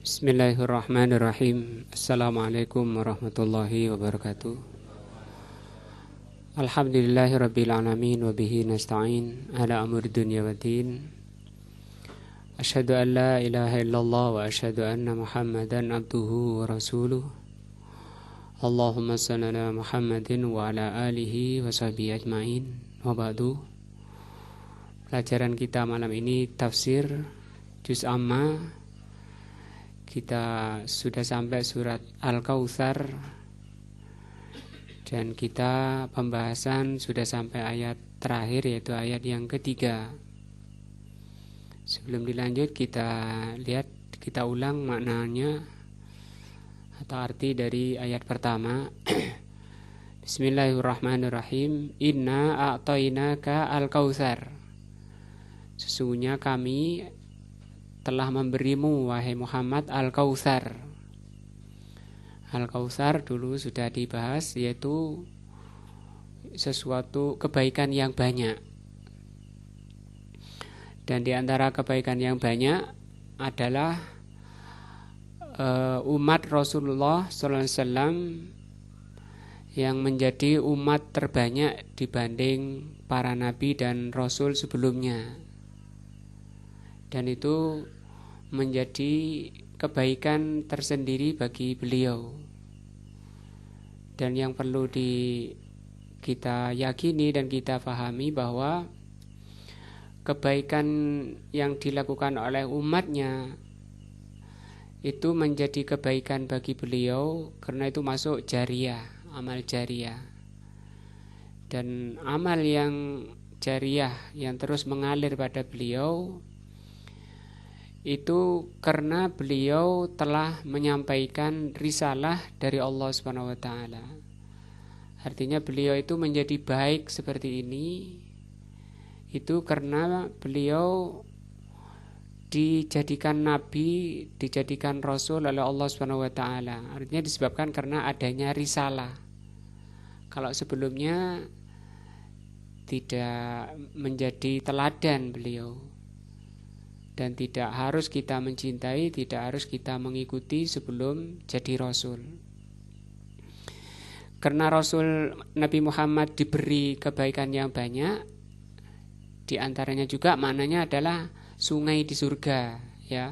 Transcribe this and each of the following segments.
Bismillahirrahmanirrahim. Assalamualaikum warahmatullahi wabarakatuh. Alhamdulillahirrabbilalamin. Wabihi nasta'in ala amur dunya wa din. Ashhadu an la ilaha illallah wa ashhadu anna muhammadan abduhu wa rasuluh. Allahumma salli ala muhammadin wa ala alihi wa sahbihi ajma'in. Wa ba'du. Pelajaran kita malam ini tafsir Juz Amma. Kita sudah sampai surat Al-Kautsar dan kita pembahasan sudah sampai ayat terakhir, yaitu ayat yang ketiga. Sebelum dilanjut kita ulang maknanya atau arti dari ayat pertama. Bismillahirrahmanirrahim. Inna a'tainaka al-kautsar. Sesungguhnya kami telah memberimu, wahai Muhammad, Al-Kautsar. Al-Kautsar dulu sudah dibahas, yaitu sesuatu kebaikan yang banyak. Dan di antara kebaikan yang banyak adalah umat Rasulullah SAW yang menjadi umat terbanyak dibanding para nabi dan rasul sebelumnya. Dan itu menjadi kebaikan tersendiri bagi beliau. Dan yang perlu kita yakini dan kita pahami bahwa kebaikan yang dilakukan oleh umatnya itu menjadi kebaikan bagi beliau, karena itu masuk jariyah, amal jariyah. Dan amal yang jariyah yang terus mengalir pada beliau itu karena beliau telah menyampaikan risalah dari Allah Subhanahu wa taala. Artinya beliau itu menjadi baik seperti ini itu karena beliau dijadikan nabi, dijadikan rasul oleh Allah Subhanahu wa taala. Artinya disebabkan karena adanya risalah. Kalau sebelumnya tidak menjadi teladan beliau. Dan tidak harus kita mencintai, tidak harus kita mengikuti sebelum jadi rasul. Karena Rasul Nabi Muhammad diberi kebaikan yang banyak, di antaranya juga maknanya adalah sungai di surga, ya.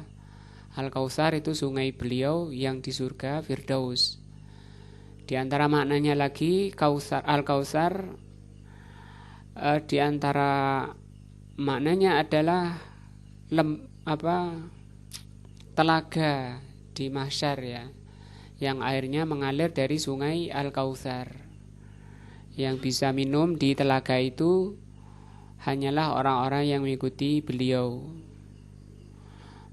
Al-Kautsar itu sungai beliau yang di surga Firdaus. Di antara maknanya lagi Al-Kautsar, di antara maknanya adalah telaga di mahsyar, ya, yang airnya mengalir dari sungai Al-Kautsar. Yang bisa minum di telaga itu hanyalah orang-orang yang mengikuti beliau.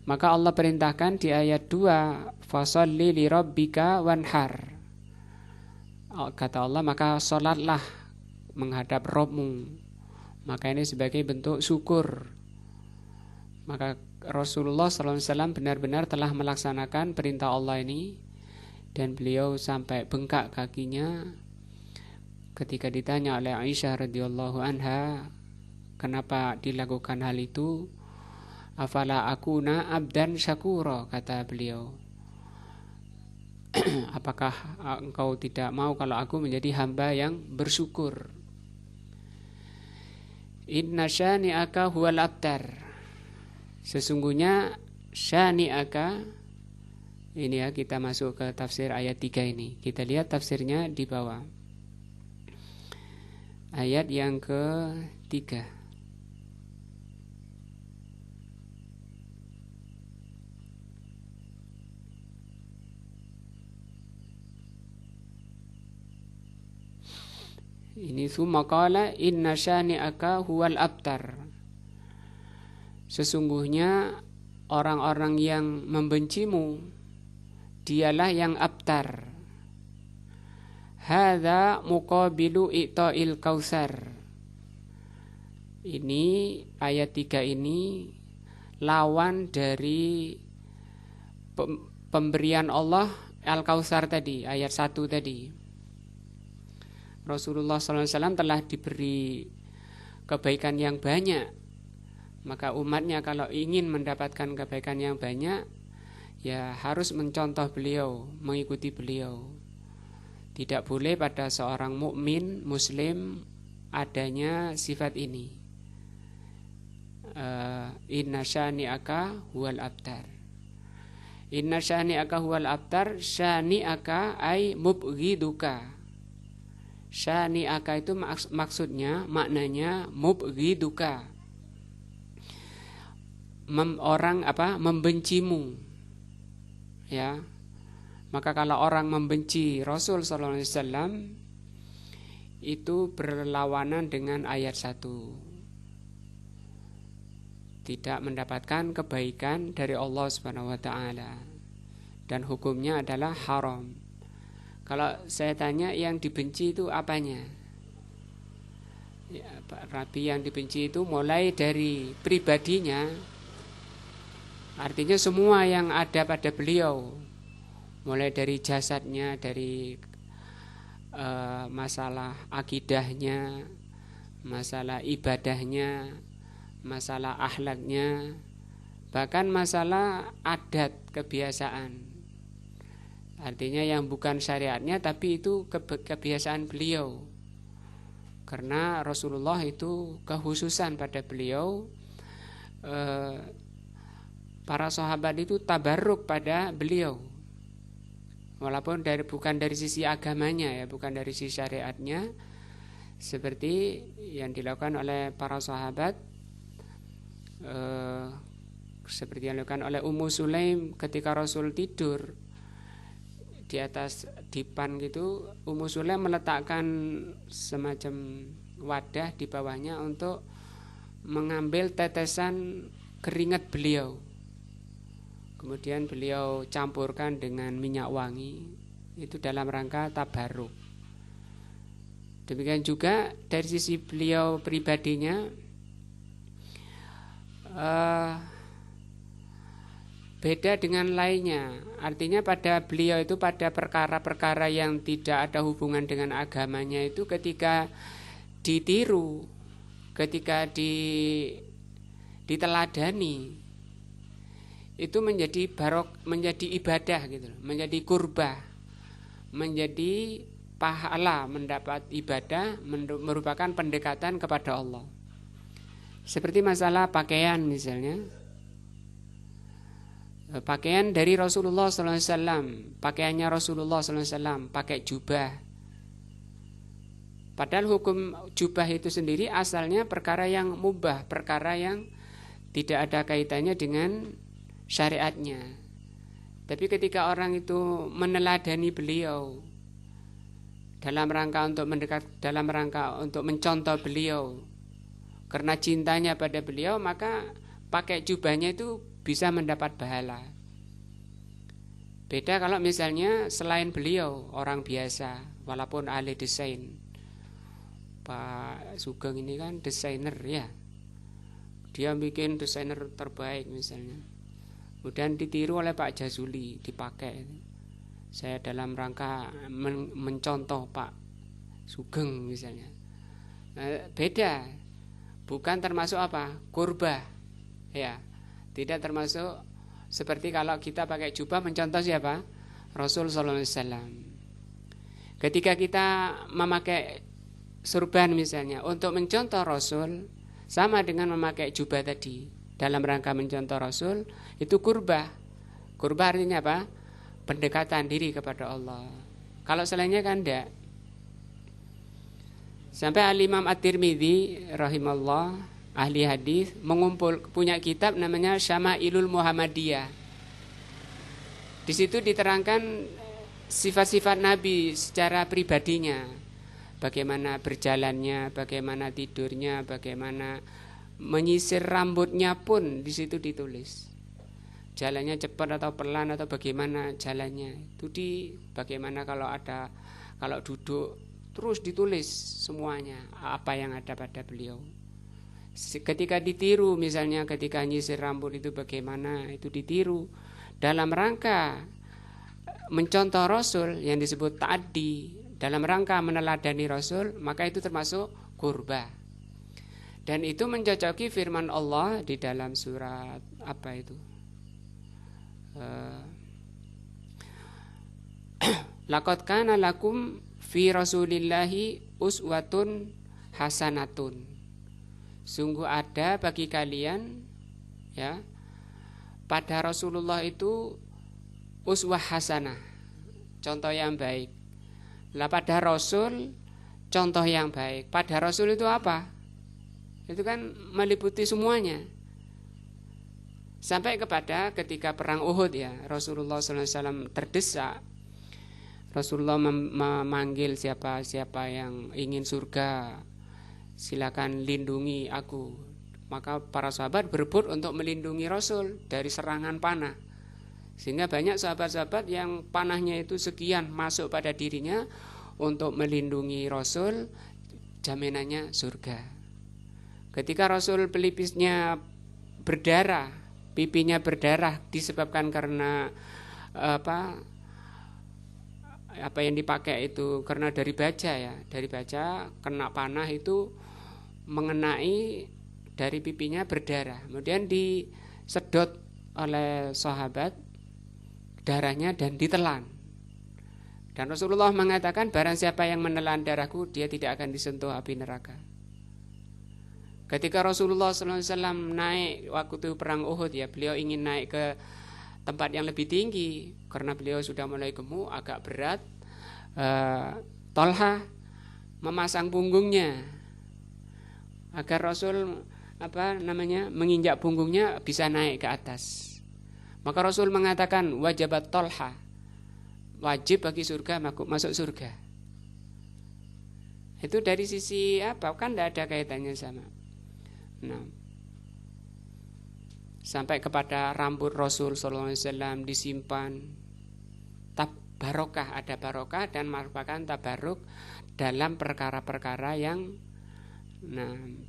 Maka Allah perintahkan di ayat 2, fasholli li rabbika wanhar. Kata Allah, maka sholatlah menghadap Rabbmu. Maka ini sebagai bentuk syukur. Maka Rasulullah SAW benar-benar telah melaksanakan perintah Allah ini. Dan beliau sampai bengkak kakinya ketika ditanya oleh Aisyah radhiyallahu anha, kenapa dilakukan hal itu? Afala akuna abdan syakura, kata beliau. Apakah engkau tidak mau kalau aku menjadi hamba yang bersyukur? Inna syani'aka huwal abtar. Sesungguhnya syani'aka, ini ya, kita masuk ke tafsir ayat 3 ini. Kita lihat tafsirnya di bawah. Ayat yang ke-3. Ini summa qala inna syani'aka huwal abtar. Sesungguhnya orang-orang yang membencimu dialah yang abtar. Hadza muqabilu i'ta'il kautsar. Ini ayat 3 ini lawan dari pemberian Allah Al-Kautsar tadi, ayat 1 tadi. Rasulullah SAW telah diberi kebaikan yang banyak. Maka umatnya kalau ingin mendapatkan kebaikan yang banyak, ya harus mencontoh beliau, mengikuti beliau. Tidak boleh pada seorang mukmin muslim adanya sifat ini. Inna syani'aka huwal abtar. Inna syani'aka huwal abtar. Syani'aka ay mubghiduka. Syani'aka itu maksudnya, maknanya mubghiduka, orang membencimu, ya. Maka kalau orang membenci Rasul sallallahu alaihi wasallam itu berlawanan dengan ayat 1. Tidak mendapatkan kebaikan dari Allah Subhanahu wa taala dan hukumnya adalah haram. Kalau saya tanya yang dibenci itu apanya? Ya, Pak Rabi, yang dibenci itu mulai dari pribadinya, artinya semua yang ada pada beliau, mulai dari jasadnya, dari masalah akidahnya, masalah ibadahnya, masalah akhlaknya, bahkan masalah adat kebiasaan. Artinya yang bukan syariatnya tapi itu kebiasaan beliau. Karena Rasulullah itu kekhususan pada beliau, para sahabat itu tabarruk pada beliau. Walaupun bukan dari sisi agamanya, ya, bukan dari sisi syariatnya, seperti yang dilakukan oleh para sahabat, seperti yang dilakukan oleh Ummu Sulaim ketika Rasul tidur di atas dipan gitu. Ummu Sulaim meletakkan semacam wadah di bawahnya untuk mengambil tetesan keringat beliau. Kemudian beliau campurkan dengan minyak wangi, itu dalam rangka tabarruk. Demikian juga dari sisi beliau pribadinya, beda dengan lainnya. Artinya pada beliau itu, pada perkara-perkara yang tidak ada hubungan dengan agamanya itu, ketika ditiru, ketika diteladani, itu menjadi menjadi ibadah gitu, menjadi kurbah, menjadi pahala, mendapat ibadah, merupakan pendekatan kepada Allah. Seperti masalah pakaian misalnya, pakaian dari Rasulullah SAW, pakaiannya Rasulullah SAW, pakai jubah. Padahal hukum jubah itu sendiri asalnya perkara yang mubah, perkara yang tidak ada kaitannya dengan syariatnya. Tapi ketika orang itu meneladani beliau dalam rangka untuk mendekat, dalam rangka untuk mencontoh beliau, karena cintanya pada beliau, maka pakai jubahnya itu bisa mendapat pahala. Beda kalau misalnya selain beliau, orang biasa, walaupun ahli desain. Pak Sugeng ini kan desainer, ya, dia bikin desainer terbaik misalnya, kemudian ditiru oleh Pak Jazuli, dipakai. Saya dalam rangka mencontoh Pak Sugeng misalnya. Beda, bukan termasuk kurbah, ya, tidak termasuk seperti kalau kita pakai jubah mencontoh siapa? Rasul sallallahu alaihi wasallam. Ketika kita memakai surban misalnya untuk mencontoh Rasul, sama dengan memakai jubah tadi dalam rangka mencontoh Rasul, itu kurbah. Kurbah artinya apa? Pendekatan diri kepada Allah. Kalau selainnya kan enggak. Sampai Al-Imam At-Tirmidzi rahimallah, ahli hadis, punya kitab namanya Syama'ilul Muhammadiyah. Di situ diterangkan sifat-sifat Nabi secara pribadinya, bagaimana berjalannya, bagaimana tidurnya, bagaimana menyisir rambutnya pun di situ ditulis. Jalannya cepat atau pelan atau bagaimana jalannya. Itu bagaimana kalau duduk, terus ditulis semuanya apa yang ada pada beliau. Ketika ditiru misalnya ketika nyisir rambut itu bagaimana, itu ditiru dalam rangka mencontoh Rasul yang disebut ta'addi, dalam rangka meneladani Rasul, maka itu termasuk kurbah. Dan itu mencocoki firman Allah di dalam surat apa itu? Laqad kana lakum fi Rasulillahi uswatun hasanatun. Sungguh ada bagi kalian ya pada Rasulullah itu uswah hasanah, contoh yang baik. Lah pada Rasul contoh yang baik. Pada Rasul itu apa? Itu kan meliputi semuanya. Sampai kepada ketika perang Uhud ya, Rasulullah SAW terdesak. Rasulullah memanggil siapa yang ingin surga, silakan lindungi aku. Maka para sahabat berebut untuk melindungi Rasul dari serangan panah. Sehingga banyak sahabat-sahabat yang panahnya itu sekian masuk pada dirinya untuk melindungi Rasul, jaminannya surga. Ketika Rasul pelipisnya berdarah, pipinya berdarah disebabkan karena apa yang dipakai itu karena dari baja ya, dari baja kena panah itu mengenai dari pipinya berdarah, kemudian disedot oleh sahabat darahnya dan ditelan. Dan Rasulullah mengatakan barang siapa yang menelan darahku dia tidak akan disentuh api neraka. Ketika Rasulullah SAW naik waktu itu perang Uhud ya, beliau ingin naik ke tempat yang lebih tinggi karena beliau sudah mulai gemuk, agak berat. Tolha memasang punggungnya agar Rasul menginjak punggungnya bisa naik ke atas. Maka Rasul mengatakan wajibat Tolha, wajib bagi surga masuk surga. Itu dari sisi apa? Kan tidak ada kaitannya sama. Nah, sampai kepada rambut Rasul SAW disimpan barokah, ada barokah dan merupakan tabaruk dalam perkara-perkara yang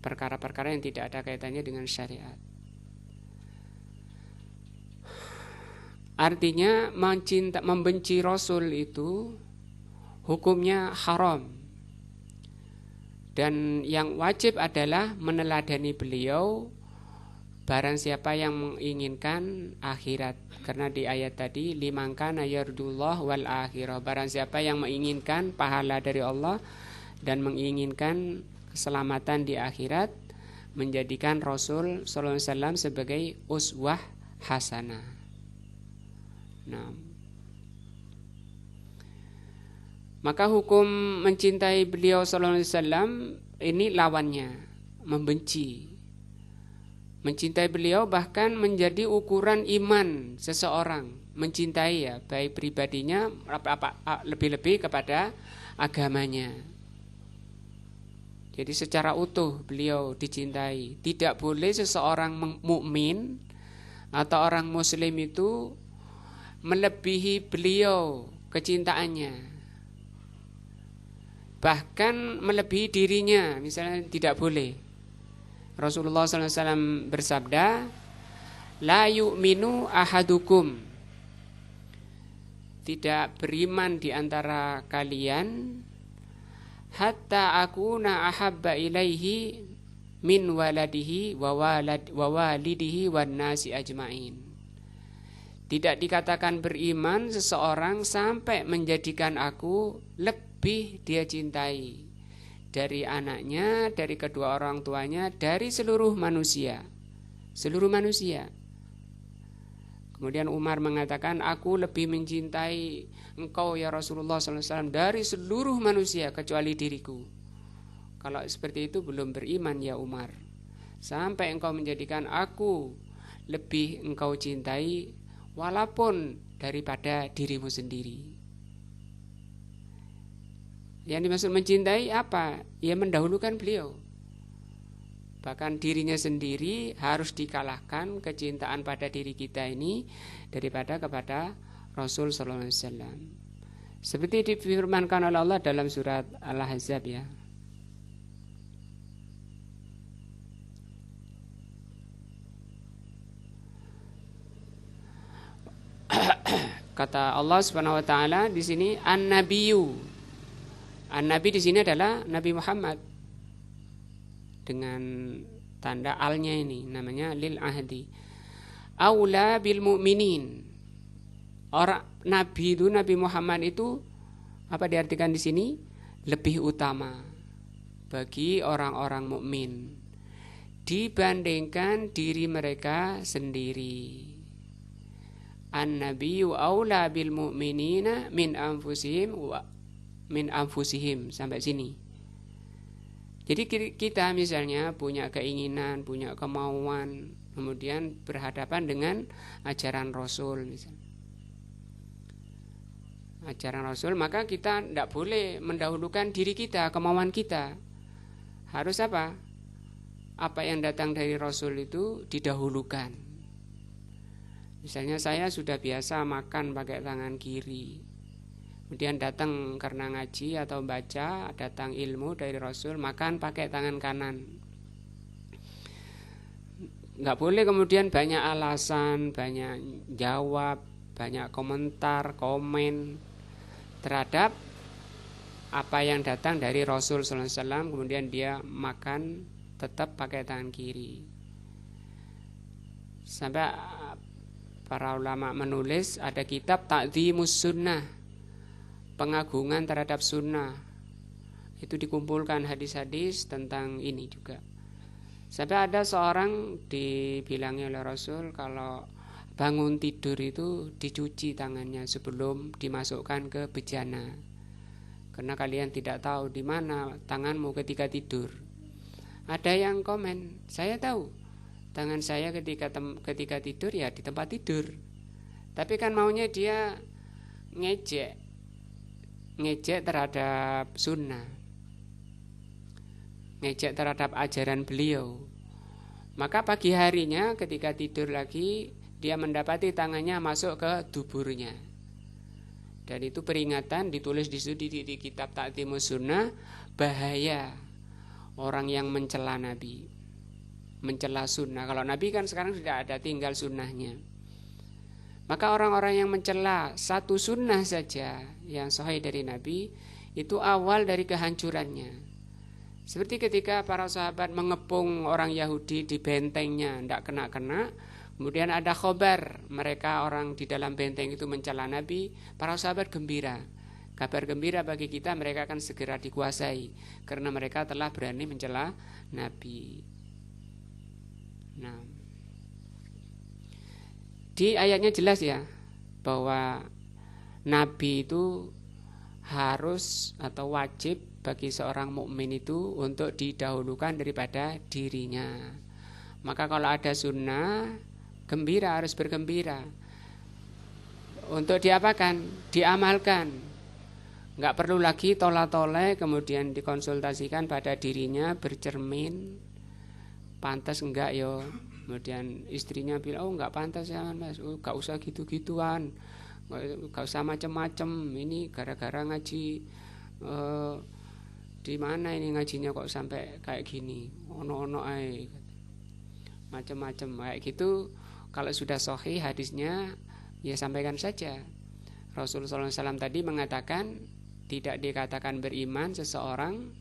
perkara-perkara yang tidak ada kaitannya dengan syariat. Artinya membenci Rasul itu hukumnya haram. Dan yang wajib adalah meneladani beliau barang siapa yang menginginkan akhirat. Karena di ayat tadi liman kana yardullah wal akhirah, barang siapa yang menginginkan pahala dari Allah dan menginginkan keselamatan di akhirat, menjadikan Rasul sallallahu alaihi wasallam sebagai uswah hasanah. Nah, maka hukum mencintai beliau sallallahu alaihi wasallam ini lawannya, membenci. Mencintai beliau bahkan menjadi ukuran iman seseorang. Mencintai ya, baik pribadinya lebih-lebih kepada agamanya. Jadi secara utuh beliau dicintai. Tidak boleh seseorang mukmin atau orang muslim itu melebihi beliau kecintaannya. Bahkan melebihi dirinya, misalnya tidak boleh. Rasulullah SAW bersabda, la yu'minu ahadukum, tidak beriman di antara kalian hatta akuna ahabba ilaihi min waladihi wa walidihi wan nasi ajmain. Tidak dikatakan beriman seseorang sampai menjadikan aku lebih dia cintai dari anaknya, dari kedua orang tuanya, dari seluruh manusia. Seluruh manusia. Kemudian Umar mengatakan, aku lebih mencintai engkau ya Rasulullah SAW dari seluruh manusia kecuali diriku. Kalau seperti itu belum beriman ya Umar. Sampai engkau menjadikan aku lebih engkau cintai walaupun daripada dirimu sendiri. Yang dimaksud mencintai apa? Ya mendahulukan beliau. Bahkan dirinya sendiri harus dikalahkan kecintaan pada diri kita ini daripada kepada Rasul sallallahu alaihi wasallam. Seperti difirmankan oleh Allah dalam surat Al-Ahzab ya. Kata Allah Subhanahu wa taala di sini an-nabiyyu. An-Nabi di sini adalah Nabi Muhammad dengan tanda alnya ini namanya lil ahdi. Aula bil mu'minin, Orang Nabi itu, Nabi Muhammad itu apa diartikan di sini? Lebih utama bagi orang-orang mukmin dibandingkan diri mereka sendiri. An-nabiyyu aula bil mu'minina min anfusihim sampai sini. Jadi kita misalnya punya keinginan, punya kemauan, kemudian berhadapan dengan ajaran Rasul misalnya. Ajaran Rasul, maka kita tidak boleh mendahulukan diri kita, kemauan kita. Harus apa? Apa yang datang dari Rasul itu didahulukan. Misalnya saya sudah biasa makan pakai tangan kiri, kemudian datang karena ngaji atau baca, datang ilmu dari Rasul, makan pakai tangan kanan. Nggak boleh kemudian banyak alasan, banyak jawab, banyak komentar, komen terhadap apa yang datang dari Rasul SAW, kemudian dia makan tetap pakai tangan kiri. Sampai para ulama menulis ada kitab Ta'dhimus Sunnah, pengagungan terhadap sunnah. Itu dikumpulkan hadis-hadis tentang ini juga. Sampai ada seorang dibilangi oleh Rasul kalau bangun tidur itu dicuci tangannya sebelum dimasukkan ke bejana. Karena kalian tidak tahu di mana tanganmu ketika tidur. Ada yang komen, saya tahu tangan saya ketika tidur ya di tempat tidur. Tapi kan maunya dia ngejek terhadap sunnah, ngejek terhadap ajaran beliau. Maka pagi harinya ketika tidur lagi, dia mendapati tangannya masuk ke duburnya. Dan itu peringatan ditulis di kitab Ta'dhimus Sunnah, bahaya orang yang mencela Nabi, mencela sunnah. Kalau Nabi kan sekarang sudah ada, tinggal sunnahnya. Maka orang-orang yang mencela satu sunnah saja yang sahih dari Nabi, itu awal dari kehancurannya. Seperti ketika para sahabat mengepung orang Yahudi di bentengnya, tidak kena-kena. Kemudian ada khobar, mereka orang di dalam benteng itu mencela Nabi, para sahabat gembira. Kabar gembira bagi kita, mereka akan segera dikuasai karena mereka telah berani mencela Nabi. Nah, di ayatnya jelas ya bahwa Nabi itu harus atau wajib bagi seorang mukmin itu untuk didahulukan daripada dirinya. Maka kalau ada sunnah, gembira, harus bergembira. Untuk diapakan? Diamalkan. Enggak perlu lagi tola-tole kemudian dikonsultasikan pada dirinya, bercermin. Pantas enggak yo? Kemudian istrinya bilang, oh enggak pantas ya mas, oh enggak usah gitu-gituan, enggak usah macem-macem. Ini gara-gara ngaji di mana ini ngajinya kok sampai kayak gini, ono-ono ae, macem-macem kayak gitu. Kalau sudah sahih hadisnya, ya sampaikan saja. Rasulullah SAW tadi mengatakan tidak dikatakan beriman seseorang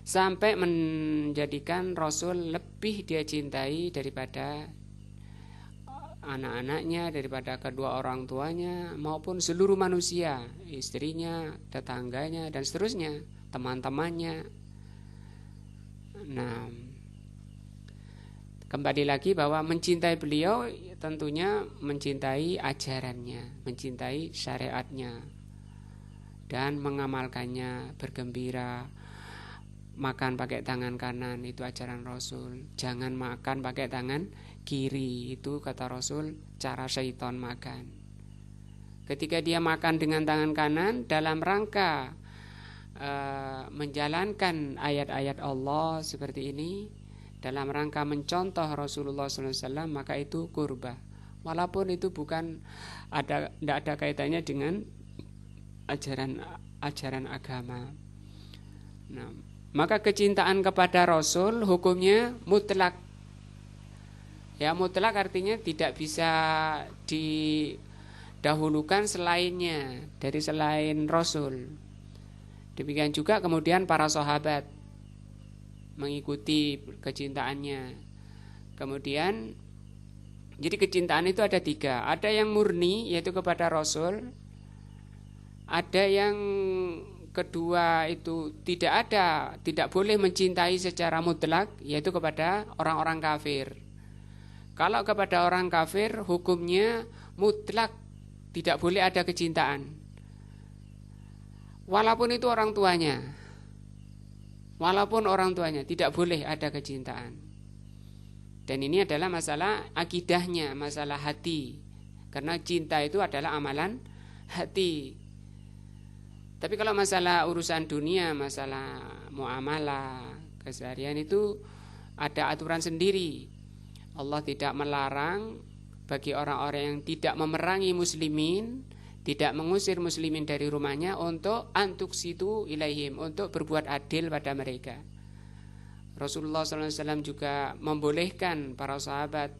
sampai menjadikan Rasul lebih dia cintai daripada anak-anaknya, daripada kedua orang tuanya, maupun seluruh manusia, istrinya, tetangganya, dan seterusnya, teman-temannya. Nah, kembali lagi bahwa mencintai beliau tentunya mencintai ajarannya, mencintai syariatnya, dan mengamalkannya, bergembira. Makan pakai tangan kanan itu ajaran Rasul. Jangan makan pakai tangan kiri, itu kata Rasul cara syaitan makan. Ketika dia makan dengan tangan kanan dalam rangka menjalankan ayat-ayat Allah seperti ini, dalam rangka mencontoh Rasulullah SAW, maka itu qurbah. Walaupun itu tidak ada kaitannya dengan ajaran agama. Nah, maka kecintaan kepada Rasul hukumnya mutlak. Ya, mutlak artinya tidak bisa didahulukan selainnya, dari selain Rasul. Demikian juga kemudian para sahabat mengikuti kecintaannya. Kemudian Jadi kecintaan itu ada 3. Ada yang murni, yaitu kepada Rasul. Ada yang kedua itu tidak boleh mencintai secara mutlak, yaitu kepada orang-orang kafir. Kalau kepada orang kafir hukumnya mutlak, tidak boleh ada kecintaan, walaupun itu orang tuanya. Walaupun orang tuanya tidak boleh ada kecintaan. Dan ini adalah masalah akidahnya, masalah hati. Karena cinta itu adalah amalan hati. Tapi kalau masalah urusan dunia, masalah muamalah, keseharian itu ada aturan sendiri. Allah tidak melarang bagi orang-orang yang tidak memerangi muslimin, tidak mengusir muslimin dari rumahnya untuk antuksitu ilaihim, untuk berbuat adil pada mereka. Rasulullah SAW juga membolehkan para sahabat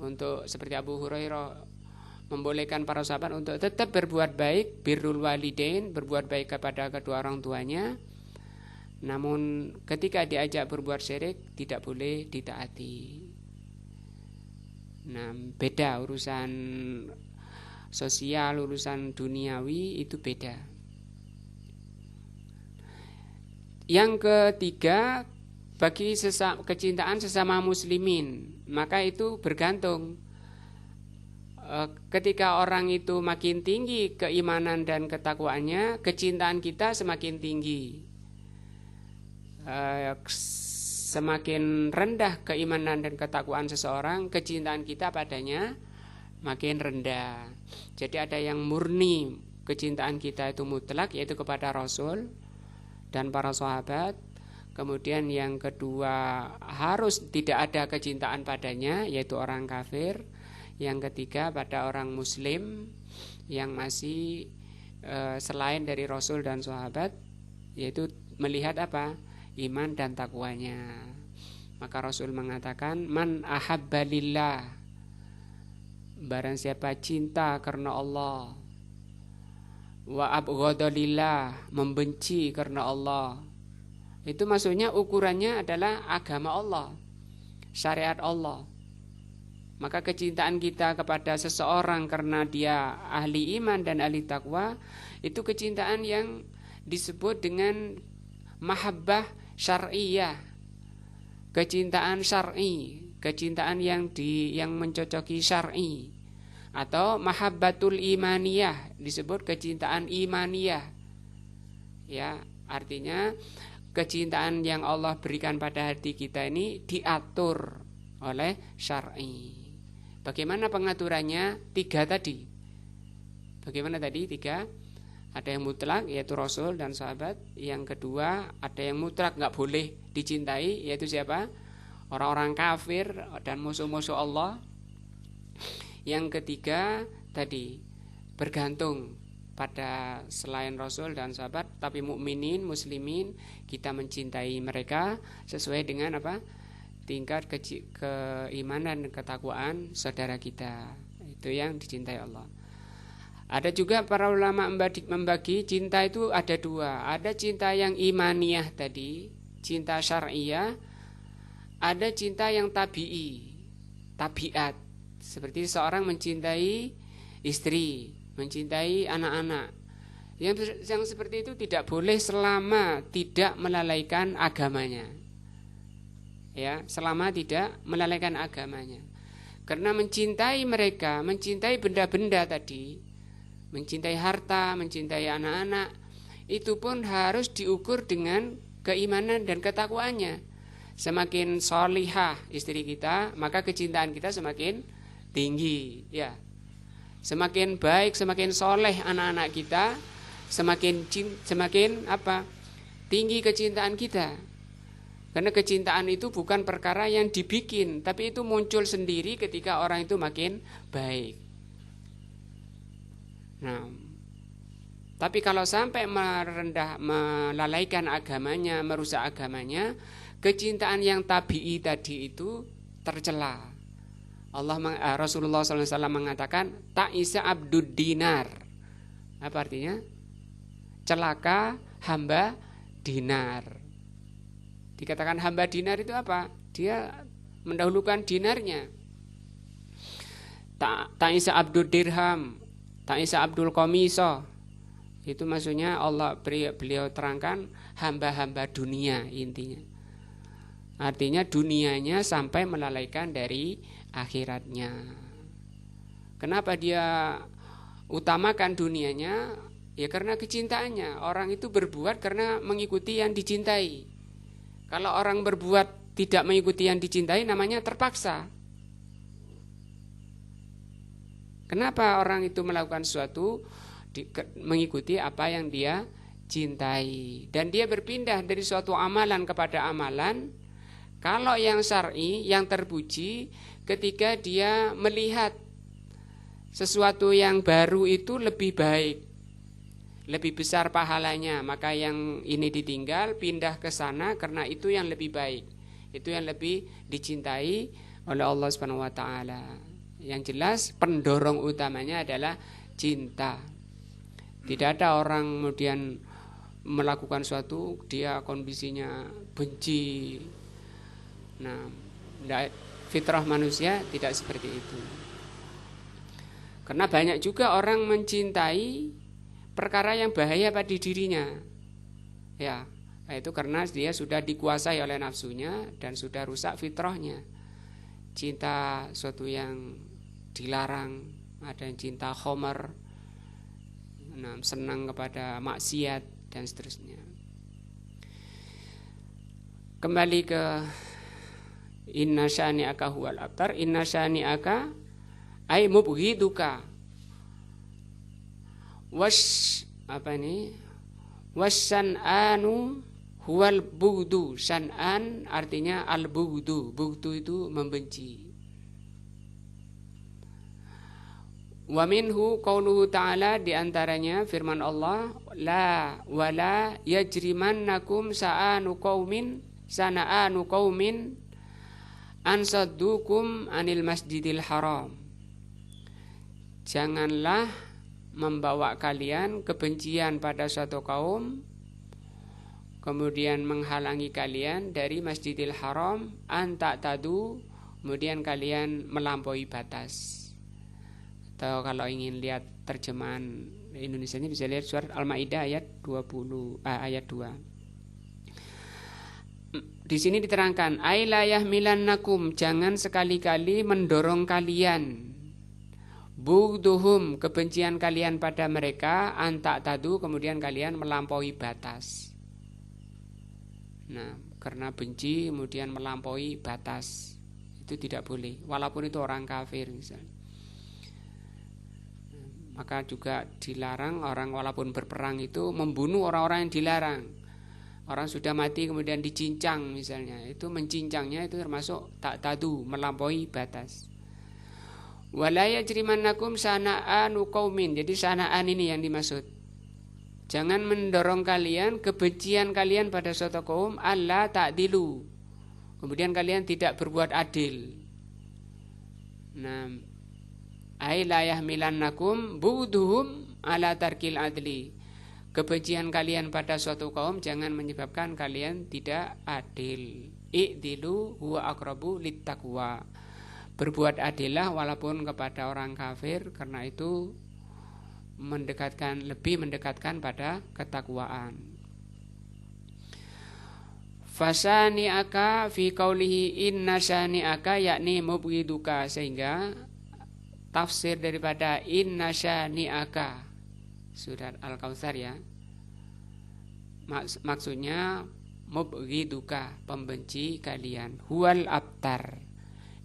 untuk, seperti Abu Hurairah, membolehkan para sahabat untuk tetap berbuat baik, birrul walidain, berbuat baik kepada kedua orang tuanya. Namun ketika diajak berbuat syirik tidak boleh ditaati. Nah, beda urusan sosial, urusan duniawi itu beda. Yang ketiga, bagi kecintaan sesama muslimin, maka itu bergantung. Ketika orang itu makin tinggi keimanan dan ketakwaannya, kecintaan kita semakin tinggi. Semakin rendah keimanan dan ketakwaan seseorang, kecintaan kita padanya makin rendah. Jadi ada yang murni, kecintaan kita itu mutlak, yaitu kepada Rasul dan para sahabat. Kemudian yang kedua, harus tidak ada kecintaan padanya, yaitu orang kafir. Yang ketiga, pada orang muslim yang masih selain dari Rasul dan sahabat, yaitu melihat apa? Iman dan takwanya. Maka Rasul mengatakan, man ahabba lillah, barang siapa cinta karena Allah, wa abghadha lillah, membenci karena Allah. Itu maksudnya ukurannya adalah agama Allah, syariat Allah. Maka kecintaan kita kepada seseorang karena dia ahli iman dan ahli takwa, itu kecintaan yang disebut dengan mahabbah syar'iyah, kecintaan syar'i, kecintaan yang mencocoki syar'i. Atau mahabbatul imaniyah, disebut kecintaan imaniyah. Ya, artinya kecintaan yang Allah berikan pada hati kita ini diatur oleh syar'i. Bagaimana pengaturannya? 3 tadi. Bagaimana tadi? 3. Ada yang mutlak, yaitu Rasul dan sahabat. Yang kedua, ada yang mutlak gak boleh dicintai, yaitu siapa? Orang-orang kafir dan musuh-musuh Allah. Yang ketiga tadi, bergantung pada selain Rasul dan sahabat, tapi mukminin, muslimin, kita mencintai mereka sesuai dengan apa? Tingkat keimanan dan ketakwaan saudara kita. Itu yang dicintai Allah. Ada juga para ulama membagi cinta itu ada 2. Ada cinta yang imaniyah tadi, cinta syar'iyah. Ada cinta yang tabi'i, tabiat. Seperti seorang mencintai istri, mencintai anak-anak. Yang seperti itu tidak boleh selama tidak melalaikan agamanya. Ya, selama tidak melalaikan agamanya. Karena mencintai mereka, mencintai benda-benda tadi, mencintai harta, mencintai anak-anak, itu pun harus diukur dengan keimanan dan ketakwaannya. Semakin solihah istri kita, maka kecintaan kita semakin tinggi. Ya, semakin baik, semakin soleh anak-anak kita, semakin apa? Tinggi kecintaan kita. Karena kecintaan itu bukan perkara yang dibikin, tapi itu muncul sendiri ketika orang itu makin baik. Nah, tapi kalau sampai melalaikan agamanya, merusak agamanya, kecintaan yang tabi'i tadi itu tercela. Rasulullah SAW mengatakan, ta'isa abdud dinar. Apa artinya? Celaka hamba dinar. Dikatakan hamba dinar itu apa? Dia mendahulukan dinarnya. ta'isa abdul dirham, ta'isa abdul qamiso. Itu maksudnya Allah beliau terangkan hamba-hamba dunia intinya. Artinya dunianya sampai melalaikan dari akhiratnya. Kenapa dia utamakan dunianya? Ya karena kecintaannya. Orang itu berbuat karena mengikuti yang dicintai. Kalau orang berbuat tidak mengikuti yang dicintai namanya terpaksa. Kenapa orang itu melakukan sesuatu mengikuti apa yang dia cintai, dan dia berpindah dari suatu amalan kepada amalan. Kalau yang syar'i, yang terpuji, ketika dia melihat sesuatu yang baru itu lebih baik, lebih besar pahalanya, maka yang ini ditinggal, pindah ke sana karena itu yang lebih baik, itu yang lebih dicintai oleh Allah Subhanahu wa taala. Yang jelas pendorong utamanya adalah cinta. Tidak ada orang kemudian melakukan suatu dia kondisinya benci. Nah, fitrah manusia tidak seperti itu. Karena banyak juga orang mencintai perkara yang bahaya pada dirinya. Ya, itu karena dia sudah dikuasai oleh nafsunya dan sudah rusak fitrahnya. Cinta suatu yang dilarang, ada yang cinta khomer, senang kepada maksiat dan seterusnya. Kembali ke inna syani'aka huwal abtar. Inna syani'aka ay mubghiduka wasyan'anu huwal bughdu. Syan'an artinya al bughdu. Bughdu itu membenci. Wa minhu qauluhu ta'ala, diantaranya firman Allah, la wala yajrimannakum sana'anu qaumin ansaddukum anil masjidil haram. Janganlah membawa kalian kebencian pada suatu kaum, kemudian menghalangi kalian dari Masjidil Haram, anta'tadu, kemudian kalian melampaui batas. Atau kalau ingin lihat terjemahan Indonesianya bisa lihat surat Al-Maidah ayat 2. Di sini diterangkan, ai la yahmilannakum, jangan sekali-kali mendorong kalian, bugduhum, kebencian kalian pada mereka, anta'tadu, kemudian kalian melampaui batas. Nah, karena benci kemudian melampaui batas, itu tidak boleh, walaupun itu orang kafir misalnya. Maka juga dilarang orang walaupun berperang itu membunuh orang-orang yang dilarang. Orang sudah mati kemudian dicincang misalnya, itu mencincangnya itu termasuk ta'tadu, melampaui batas. Wala yajrimannakum sana'anu qaumin. Jadi sana'an ini yang dimaksud. Jangan mendorong kalian, kebencian kalian pada suatu kaum, alla ta'dilu, kemudian kalian tidak berbuat adil. Nah, ai la yahmilannakum buduhum ala tarkil adli. Kebencian kalian pada suatu kaum jangan menyebabkan kalian tidak adil. I'dilu huwa aqrabu littaqwa. Berbuat adillah walaupun kepada orang kafir, karena itu lebih mendekatkan pada ketakwaan. Fasani'aka fi qaulihi inna syani'aka, yakni mubghiduka, sehingga tafsir daripada inna syani'aka surat Al-Kautsar ya, maksudnya mubghiduka, pembenci kalian, huwal abtar,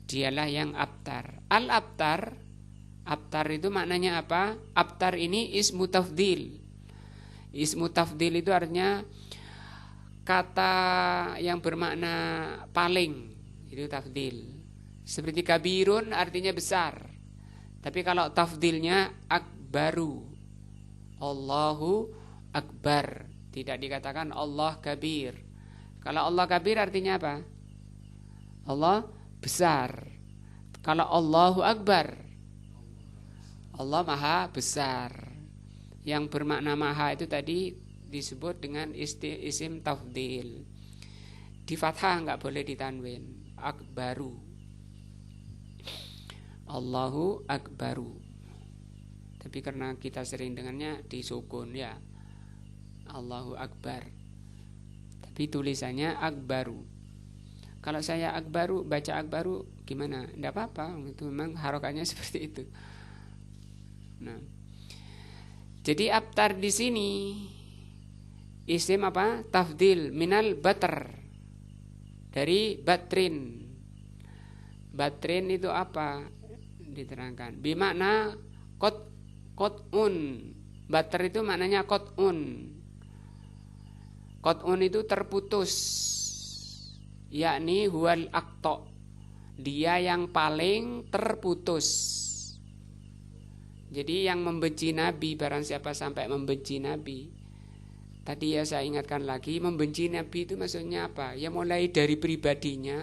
dialah yang abtar. Al-abtar, abtar itu maknanya apa? Abtar ini ismu tafdil. Ismu tafdil itu artinya kata yang bermakna paling, itu tafdil. Seperti kabirun artinya besar. Tapi kalau tafdilnya akbaru, Allahu akbar, tidak dikatakan Allah kabir. Kalau Allah kabir artinya apa? Allah besar. Kalau Allahu akbar, Allah maha besar. Yang bermakna maha itu tadi disebut dengan isim tafdil. Di fathah enggak boleh ditanwin, akbaru. Allahu Akbaru. Tapi karena kita sering dengannya disukun ya, Allahu Akbar. Tapi tulisannya Akbaru. Kalau saya Akbaru, baca Akbaru gimana? Tidak apa-apa, itu memang harokatnya seperti itu. Nah, jadi abtar di sini isim apa? Tafdil minal batr, dari batrin. Batrin itu apa? Diterangkan. Bimakna qot'un. Batr itu maknanya qot'un. Qot'un itu terputus. Yakni huwal aqta. Dia yang paling terputus. Jadi yang membenci Nabi, barang siapa sampai membenci Nabi. Tadi ya saya ingatkan lagi, membenci Nabi itu maksudnya apa? Ya mulai dari pribadinya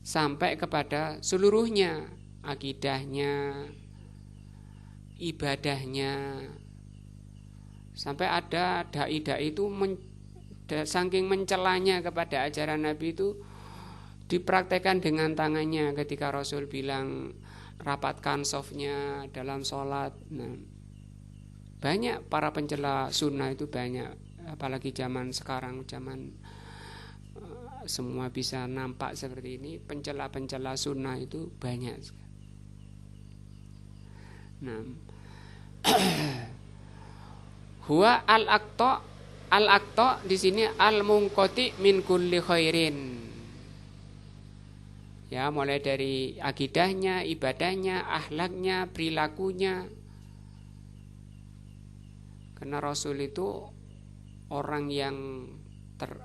sampai kepada seluruhnya, akidahnya, ibadahnya. Sampai ada dai-dai itu saking mencelanya kepada ajaran Nabi itu dipraktekkan dengan tangannya ketika Rasul bilang rapatkan softnya dalam sholat. Nah, banyak para pencela sunnah itu banyak, apalagi zaman sekarang, zaman semua bisa nampak seperti ini, pencela-pencela sunnah itu banyak. Nah, huwa al-aqta di sini al-munqati min kulli khairin. Ya, mulai dari akidahnya, ibadahnya, akhlaknya, perilakunya. Karena Rasul itu orang yang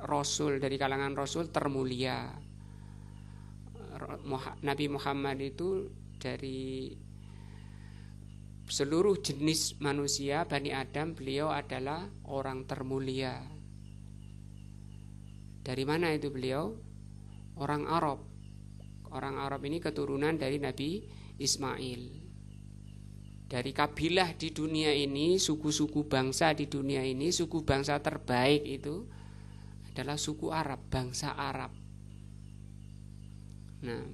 Rasul dari kalangan Rasul termulia. Nabi Muhammad itu dari seluruh jenis manusia Bani Adam, beliau adalah orang termulia. Dari mana itu beliau? Orang Arab. Orang Arab ini keturunan dari Nabi Ismail. Dari kabilah di dunia ini, suku-suku bangsa di dunia ini, suku bangsa terbaik itu adalah suku Arab, bangsa Arab. Nah,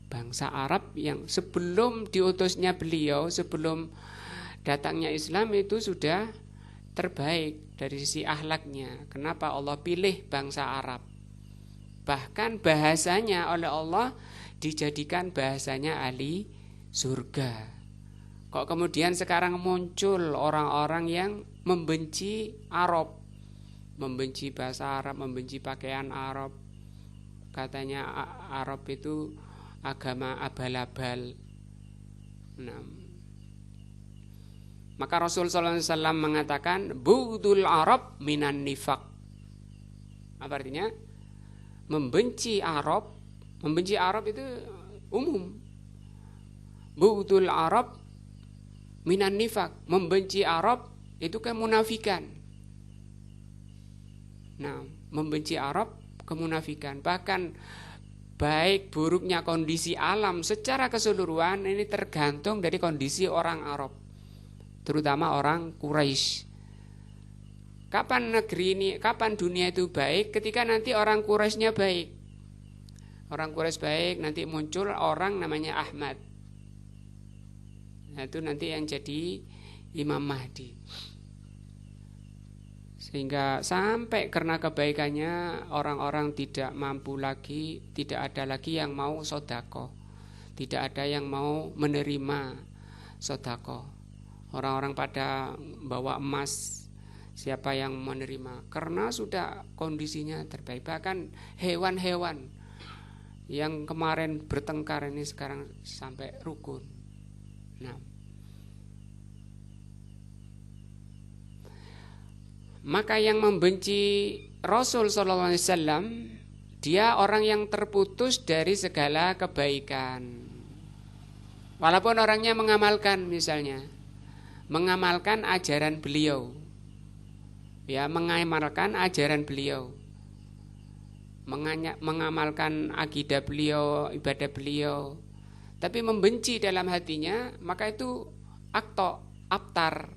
bangsa Arab yang sebelum diutusnya beliau, sebelum datangnya Islam itu sudah terbaik dari sisi akhlaknya. Kenapa Allah pilih bangsa Arab? Bahkan bahasanya oleh Allah dijadikan bahasanya ahli surga. Kok kemudian sekarang muncul orang-orang yang membenci Arab, membenci bahasa Arab, membenci pakaian Arab. Katanya Arab itu agama abal-abal. Nah, maka Rasul sallallahu alaihi wasallam mengatakan bughdul Arab minan nifaq. Apa artinya? Membenci Arab itu umum. Bughdul Arab minan nifaq, membenci Arab itu kemunafikan. Nah, membenci Arab kemunafikan. Bahkan baik buruknya kondisi alam secara keseluruhan ini tergantung dari kondisi orang Arab, terutama orang Quraisy. Kapan negeri ini, kapan dunia itu baik? Ketika nanti orang Quraisynya baik. Orang Quraisy baik, nanti muncul orang namanya Ahmad. Nah, itu nanti yang jadi Imam Mahdi. Sehingga sampai karena kebaikannya orang-orang tidak mampu lagi, tidak ada lagi yang mau sodako, tidak ada yang mau menerima sodako. Orang-orang pada bawa emas, siapa yang menerima? Karena sudah kondisinya terbaik. Bahkan hewan-hewan yang kemarin bertengkar ini sekarang sampai rukun. Nah, maka yang membenci Rasul sallallahu alaihi wasallam, dia orang yang terputus dari segala kebaikan. Walaupun orangnya mengamalkan, misalnya mengamalkan ajaran beliau, ya, mengamalkan ajaran beliau, mengamalkan akidah beliau, ibadah beliau, tapi membenci dalam hatinya, maka itu abtar.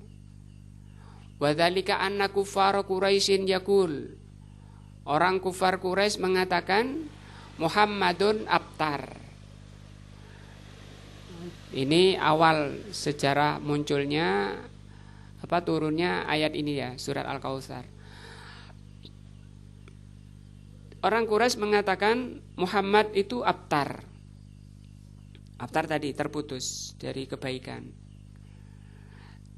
Wadzalika anna kuffar Quraisyin yaqul. Orang kufar Quraisy mengatakan Muhammadun abtar. Ini awal sejarah munculnya turunnya ayat ini ya, surat Al-Kautsar. Orang Quraisy mengatakan Muhammad itu abtar. Abtar tadi terputus dari kebaikan.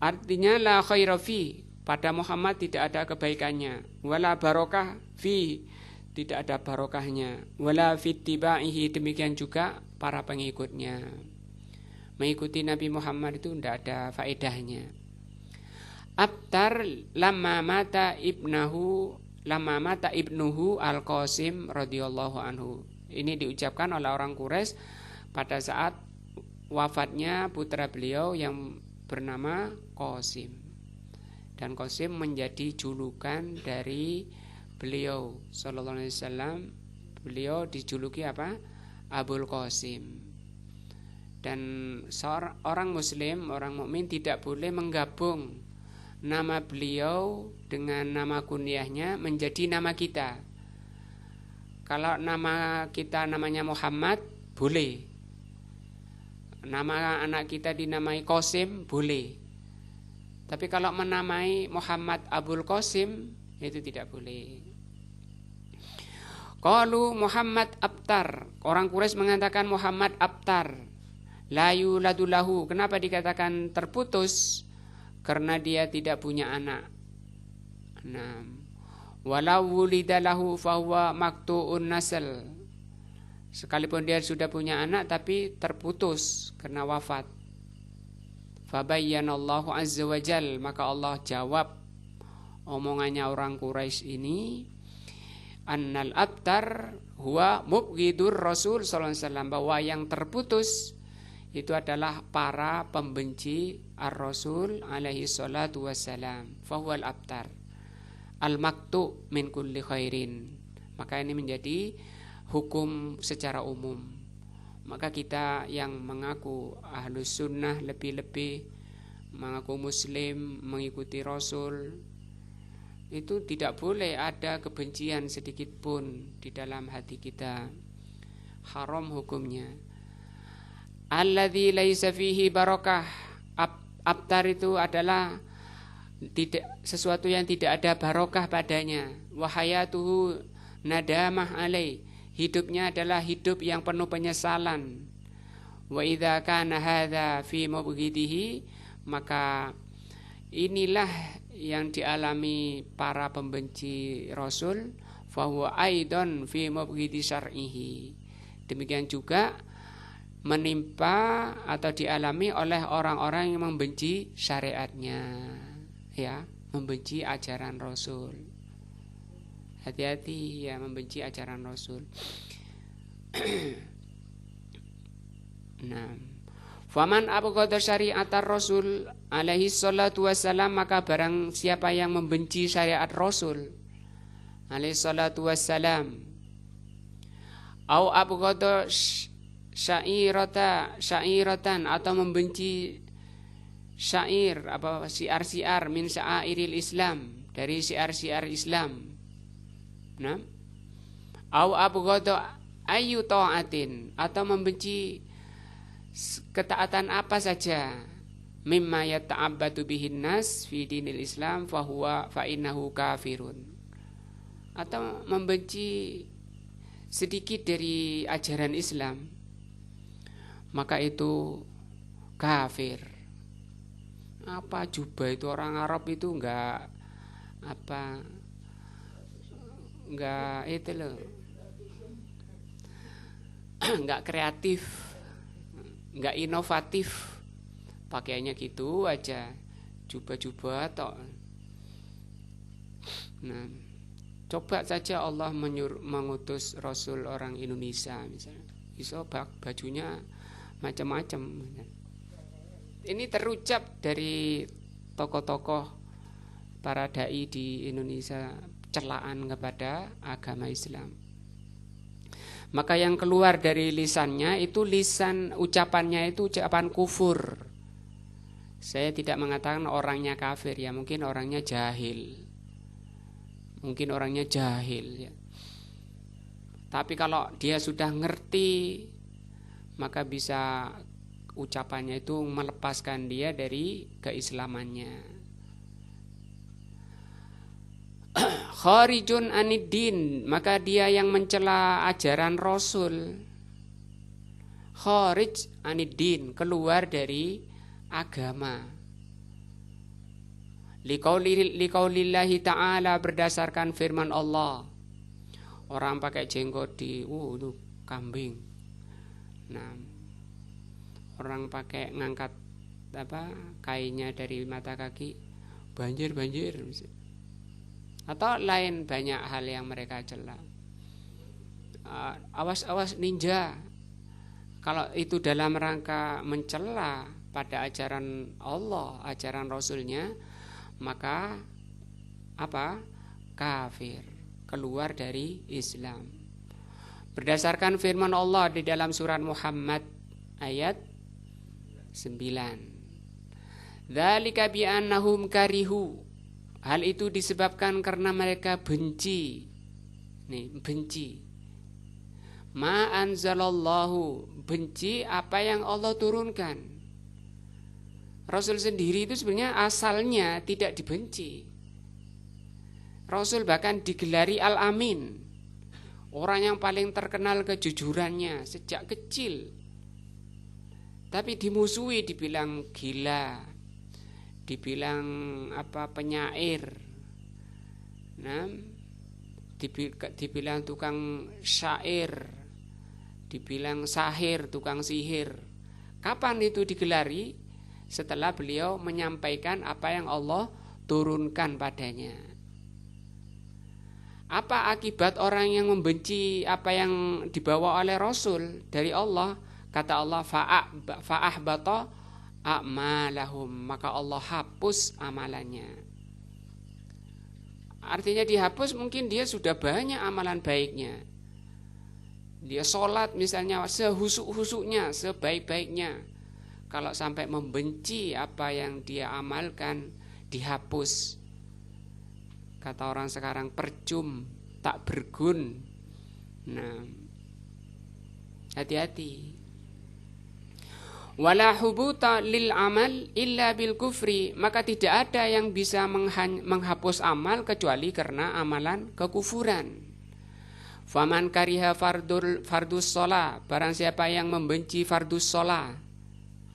Artinya la khaira fi, pada Muhammad tidak ada kebaikannya. Wala barokah fi, tidak ada barokahnya. Wala fittibaihi, demikian juga para pengikutnya. Mengikuti Nabi Muhammad itu tidak ada faedahnya. Abtar lamma mata ibnuhu Al-Qasim radhiyallahu anhu. Ini diucapkan oleh orang Quraisy pada saat wafatnya putra beliau yang bernama Qasim. Dan Qasim menjadi julukan dari beliau sallallahu alaihi wasallam. Beliau dijuluki apa? Abul Qasim. Dan seorang muslim, orang mukmin tidak boleh menggabung nama beliau dengan nama kunyahnya menjadi nama kita. Kalau nama kita namanya Muhammad, boleh. Nama anak kita dinamai Qasim, boleh. Tapi kalau menamai Muhammad Abul Qasim, itu tidak boleh. Qalu Muhammad abtar. Orang Quraisy mengatakan Muhammad abtar. La yuladu lahu. Kenapa dikatakan terputus? Karena dia tidak punya anak. Nah, walau wulida lahu fahuwa maktu'un nasl. Sekalipun dia sudah punya anak tapi terputus karena wafat. Fabayyanallahu azza wa jal, maka Allah jawab omongannya orang Quraisy ini, annal abtar huwa mubghidur Rasul sallallahu alaihi wasallam, bahwa yang terputus itu adalah para pembenci ar-Rasul alaihi salatu wassalam. Fahuwal abtar al-maktu min kulli khairin. Maka ini menjadi hukum secara umum. Maka kita yang mengaku ahlus sunnah, lebih-lebih mengaku muslim, mengikuti Rasul, itu tidak boleh ada kebencian sedikit pun di dalam hati kita. Haram hukumnya. Alladzi laisa fihi barakah. Abtar itu adalah sesuatu yang tidak ada barokah padanya. Wa hayatuhu nadamah alai. Hidupnya adalah hidup yang penuh penyesalan. Wa idza kana hadza fi mubghidihi, maka inilah yang dialami para pembenci Rasul, fa huwa aidan fi mubghidi syar'ihi. Demikian juga menimpa atau dialami oleh orang-orang yang membenci syariatnya, ya, membenci ajaran Rasul. Hati-hati ya, membenci ajaran Rasul. Nah, faman abghadha syariatar Rasul alaihi salatu wassalam, maka barang siapa yang membenci syariat Rasul alaihi salatu wassalam, au abghadha syairatan, atau membenci syair, siar-siar min syairil Islam, dari siar-siar Islam. Nah, au abghadha ayu ta'atin, atau membenci ketaatan apa saja, mimma yata'abbadu bihin nas fi dinil Islam fa innahu kafirun, atau membenci sedikit dari ajaran Islam, maka itu kafir. Apa jubah itu, orang Arab itu enggak itu loh, enggak kreatif, enggak inovatif, pakaiannya gitu aja, jubah-jubah tok. Nah, coba saja Allah mengutus Rasul orang Indonesia misalnya, iso bajunya macam-macam. Ini terucap dari tokoh-tokoh para dai di Indonesia, celaan kepada agama Islam. Maka yang keluar dari lisannya itu ucapannya itu ucapan kufur. Saya tidak mengatakan orangnya kafir ya, mungkin orangnya jahil. Ya. Tapi kalau dia sudah ngerti, maka bisa ucapannya itu melepaskan dia dari keislamannya. Kharijun aniddin, maka dia yang mencela ajaran Rasul. Kharij aniddin, keluar dari agama. Liqaulillahi ta'ala, berdasarkan firman Allah. Orang pakai jenggot itu kambing. Nah, orang pakai ngangkat kainnya dari mata kaki, banjir. Atau lain banyak hal yang mereka cela. Awas ninja. Kalau itu dalam rangka mencela pada ajaran Allah, ajaran Rasulnya, maka kafir, keluar dari Islam. Berdasarkan firman Allah di dalam surat Muhammad ayat 9. Dzalika bi annahum karihu. Hal itu disebabkan karena mereka benci. Benci. Ma anzalallahu, benci apa yang Allah turunkan. Rasul sendiri itu sebenarnya asalnya tidak dibenci. Rasul bahkan digelari Al-Amin, orang yang paling terkenal kejujurannya sejak kecil. Tapi dimusuhi, dibilang gila, dibilang penyair, dibilang tukang syair, dibilang sahir, tukang sihir. Kapan itu digelari? Setelah beliau menyampaikan apa yang Allah turunkan padanya. Apa akibat orang yang membenci apa yang dibawa oleh Rasul dari Allah? Kata Allah, fa'ahbata a'malahum, maka Allah hapus amalannya. Artinya dihapus, mungkin dia sudah banyak amalan baiknya. Dia sholat misalnya sehusuk-husuknya, sebaik-baiknya. Kalau sampai membenci apa yang dia amalkan, dihapus. Kata orang sekarang, percum, tak bergun. Nah, hati-hati. Wala hubuta lil amal illa bil kufri, maka tidak ada yang bisa menghapus amal kecuali karena amalan kekufuran. Faman kariha fardus sholah, barang siapa yang membenci fardus sholah,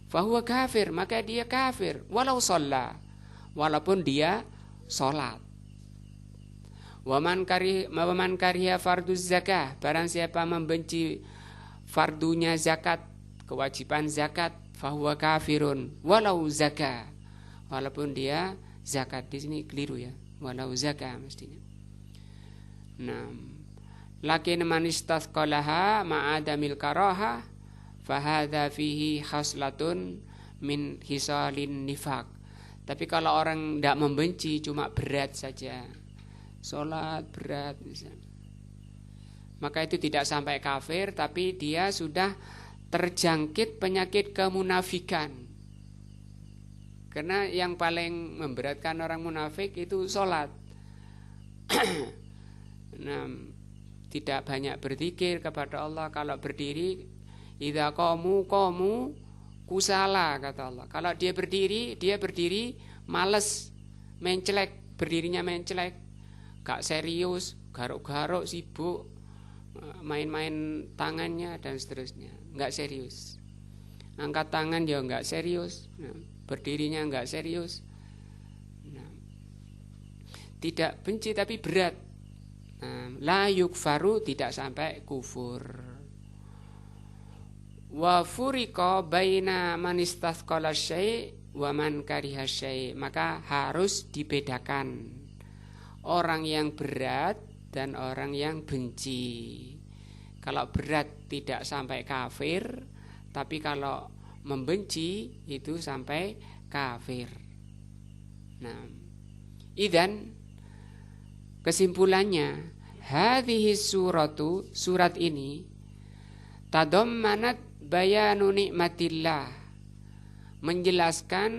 fahuwa kafir, maka dia kafir walau sholla, walaupun dia sholat. Waman kariha farduz zakah, barang siapa membenci fardunya zakat, kewajiban zakat, fahuwa kafirun walau zakah, walaupun dia zakat. Di sini keliru ya, walau zakah mestinya. Nah, lakin man istathqalaha ma'adamil karaha fahadha fihi khaslatun min hisalin nifaq. Tapi kalau orang tidak membenci, cuma berat saja, sholat berat misalnya, maka itu tidak sampai kafir, tapi dia sudah terjangkit penyakit kemunafikan. Karena yang paling memberatkan orang munafik itu sholat. Nah, tidak banyak berzikir kepada Allah. Kalau berdiri, idza qamu kusala, kata Allah. Kalau dia berdiri males, mencelek, berdirinya mencelek, gak serius, garuk-garuk, sibuk, main-main tangannya dan seterusnya, gak serius. Angkat tangan ya gak serius, berdirinya gak serius. Tidak benci tapi berat. La yukfaru, tidak sampai kufur. Wa furiqa baina man istathqala syai' wa man kariha syai', maka harus dibedakan orang yang berat dan orang yang benci. Kalau berat tidak sampai kafir, tapi kalau membenci itu sampai kafir. Nah, idzan kesimpulannya, hadhihi suratu, surat ini tadammanat bayanu nikmatillah, menjelaskan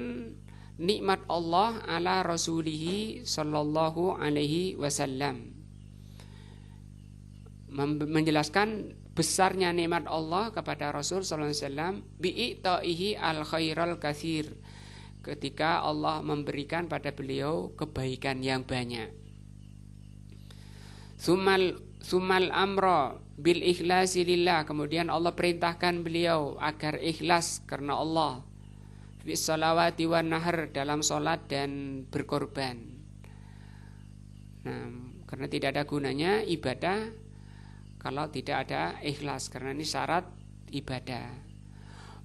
nikmat Allah ala rasulihi sallallahu alaihi wasallam, menjelaskan besarnya nikmat Allah kepada Rasul sallallahu alaihi wasallam bi'itaihi al khairal katsir, ketika Allah memberikan pada beliau kebaikan yang banyak. Sumal amra bil ikhlasi lillah, kemudian Allah perintahkan beliau agar ikhlas karena Allah, bis salawati wan nahar, dalam salat dan berkorban. Nah, karena tidak ada gunanya ibadah kalau tidak ada ikhlas, karena ini syarat ibadah.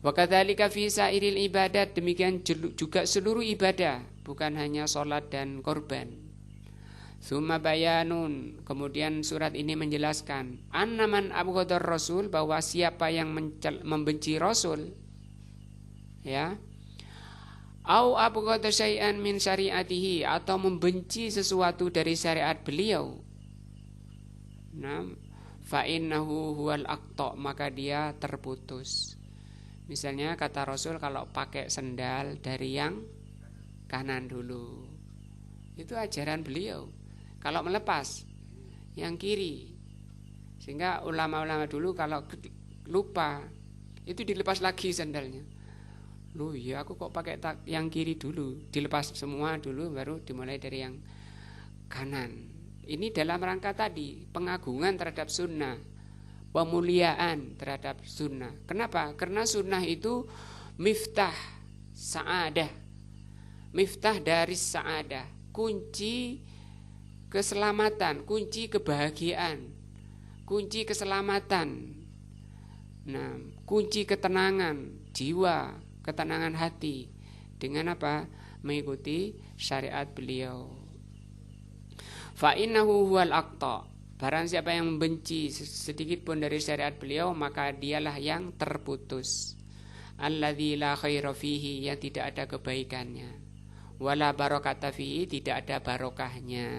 Wa kadzalika fi sairil ibadat, demikian juga seluruh ibadah, bukan hanya salat dan korban. Summa bayanun, kemudian surat ini menjelaskan annaman abghadar rasul, bahwa siapa yang membenci Rasul, ya, au abghadha syai'an min syariatihi, atau membenci sesuatu dari syariat beliau, nah, fa innahu huwal aqta, maka dia terputus. Misalnya kata Rasul, kalau pakai sendal dari yang kanan dulu, itu ajaran beliau. Kalau melepas yang kiri, sehingga ulama-ulama dulu kalau lupa itu dilepas lagi sendalnya. Loh ya, aku kok pakai yang kiri dulu, dilepas semua dulu baru dimulai dari yang kanan. Ini dalam rangka tadi pengagungan terhadap sunnah, pemuliaan terhadap sunnah. Kenapa? Karena sunnah itu miftah sa'adah, miftah dari sa'adah, kunci keselamatan, kunci kebahagiaan, kunci keselamatan. Nah, kunci ketenangan jiwa, ketenangan hati. Dengan apa? Mengikuti syariat beliau. Fa innahu huwal aqta, barang siapa yang membenci sedikit pun dari syariat beliau, maka dialah yang terputus. Alladzi la khaira fihi, yang tidak ada kebaikannya. Wala barakata fihi, tidak ada barokahnya.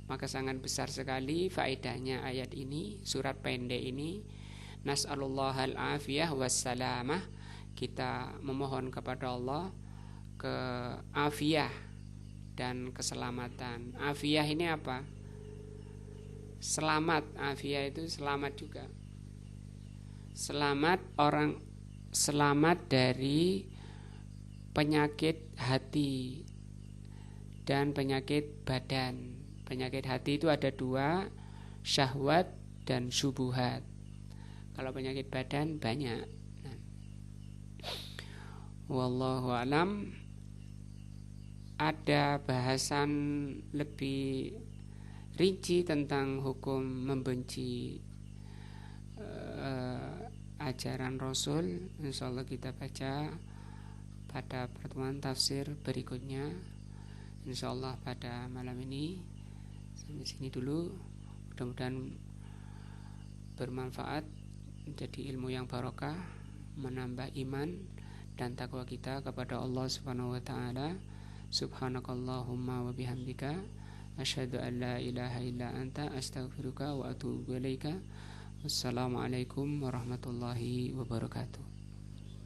Maka sangat besar sekali faedahnya ayat ini, surat pendek ini. Nas'alullahal afiyah wassalamah, kita memohon kepada Allah keafiyah dan keselamatan. Afiyah ini apa? Selamat. Afiyah itu selamat juga. Selamat orang, selamat dari penyakit hati dan penyakit badan. Penyakit hati itu ada dua, syahwat dan syubuhat. Kalau penyakit badan banyak. Wallahu alam. Ada bahasan lebih rinci tentang hukum membenci ajaran Rasul, insyaallah kita baca pada pertemuan tafsir berikutnya, insyaallah pada malam ini. Sampai sini dulu, mudah-mudahan bermanfaat, menjadi ilmu yang barokah, menambah iman dan takwa kita kepada Allah Subhanahu wa taala. Subhanakallahumma wa bihamdika asyhadu an la ilaha illa anta astaghfiruka wa atubu ilaika. Wassalamualaikum warahmatullahi wabarakatuh.